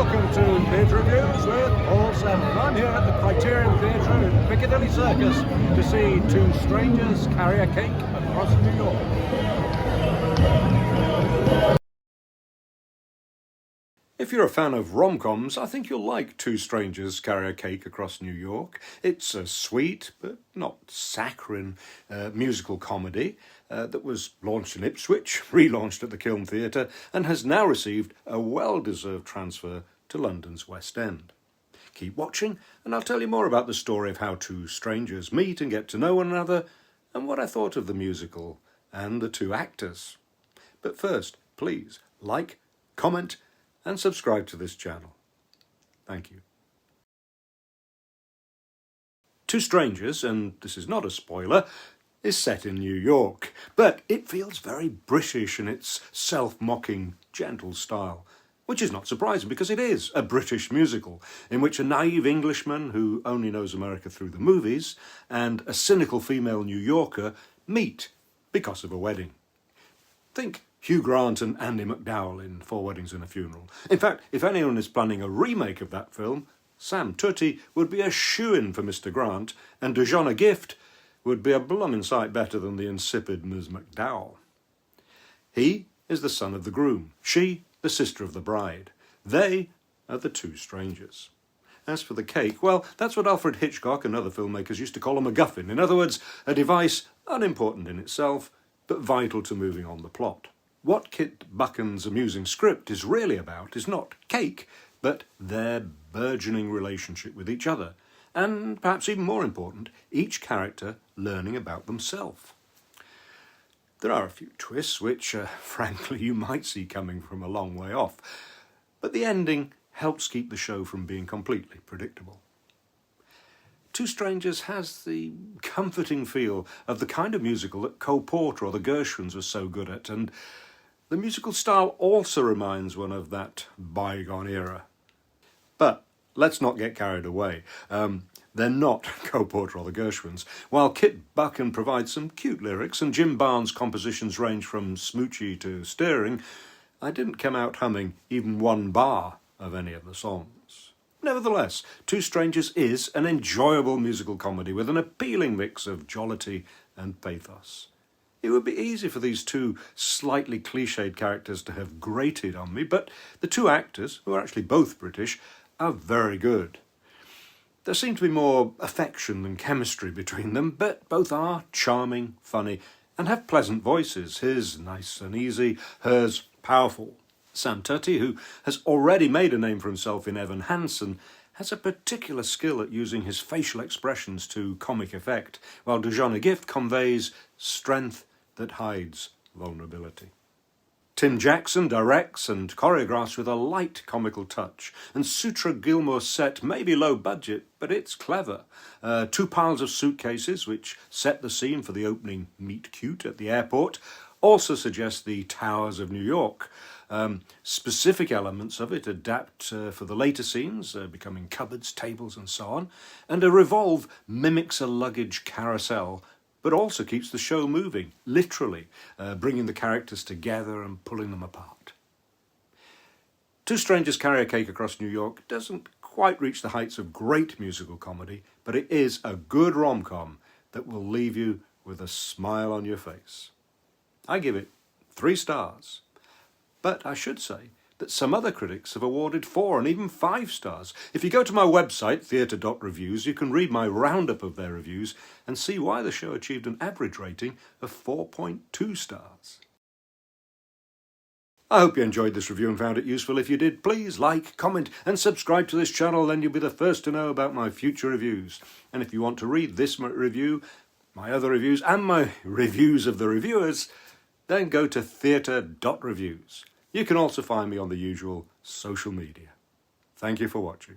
welcome to Theatre.Reviews with Paul Severn. I'm here at the Criterion Theatre in Piccadilly Circus to see two strangers carry a cake across New York. If you're a fan of rom-coms, I think you'll like Two Strangers Carry a Cake Across New York. It's a sweet, but not saccharine, musical comedy that was launched in Ipswich, relaunched at the Criterion Theatre, and has now received a well-deserved transfer to London's West End. Keep watching, and I'll tell you more about the story of how two strangers meet and get to know one another, and what I thought of the musical and the two actors. But first, please like, comment, and subscribe to this channel. Thank you. Two Strangers, and this is not a spoiler, is set in New York, but it feels very British in its self-mocking, gentle style, which is not surprising because it is a British musical in which a naive Englishman who only knows America through the movies and a cynical female New Yorker meet because of a wedding. Think Hugh Grant and Andie MacDowell in Four Weddings and a Funeral. In fact, if anyone is planning a remake of that film, Sam Tutty would be a shoo-in for Mr. Grant, and Dujonna Gift would be a bloomin' sight better than the insipid Ms. MacDowell. He is the son of the groom, she the sister of the bride. They are the two strangers. As for the cake, well, that's what Alfred Hitchcock and other filmmakers used to call a MacGuffin. In other words, a device unimportant in itself, but vital to moving on the plot. What Kit Buchan's amusing script is really about is not cake, but their burgeoning relationship with each other. And perhaps even more important, each character learning about themselves. There are a few twists which, frankly, you might see coming from a long way off. But the ending helps keep the show from being completely predictable. Two Strangers has the comforting feel of the kind of musical that Cole Porter or the Gershwins were so good at, and the musical style also reminds one of that bygone era. But let's not get carried away. They're not Cole Porter or the Gershwins. While Kit Buchan provides some cute lyrics and Jim Barnes' compositions range from smoochy to stirring, I didn't come out humming even one bar of any of the songs. Nevertheless, Two Strangers is an enjoyable musical comedy with an appealing mix of jollity and pathos. It would be easy for these two slightly cliched characters to have grated on me, but the two actors, who are actually both British, are very good. There seems to be more affection than chemistry between them, but both are charming, funny, and have pleasant voices. His nice and easy, hers powerful. Sam Tutty, who has already made a name for himself in Hansen, has a particular skill at using his facial expressions to comic effect, while Dujonna Gift conveys strength that hides vulnerability. Tim Jackson directs and choreographs with a light comical touch, and Soutra Gilmour's set may be low budget, but it's clever. Two piles of suitcases, which set the scene for the opening meet cute at the airport, also suggest the towers of New York. Specific elements of it adapt for the later scenes, becoming cupboards, tables and so on, and a revolve mimics a luggage carousel, but also keeps the show moving, literally, bringing the characters together and pulling them apart. Two Strangers Carry a Cake Across New York doesn't quite reach the heights of great musical comedy, but it is a good rom-com that will leave you with a smile on your face. I give it 3 stars. But I should say that some other critics have awarded 4 and even 5 stars. If you go to my website, Theatre.Reviews, you can read my roundup of their reviews and see why the show achieved an average rating of 4.2 stars. I hope you enjoyed this review and found it useful. If you did, please like, comment and subscribe to this channel, then you'll be the first to know about my future reviews. And if you want to read this review, my other reviews and my reviews of the reviewers, then go to Theatre.Reviews. You can also find me on the usual social media. Thank you for watching.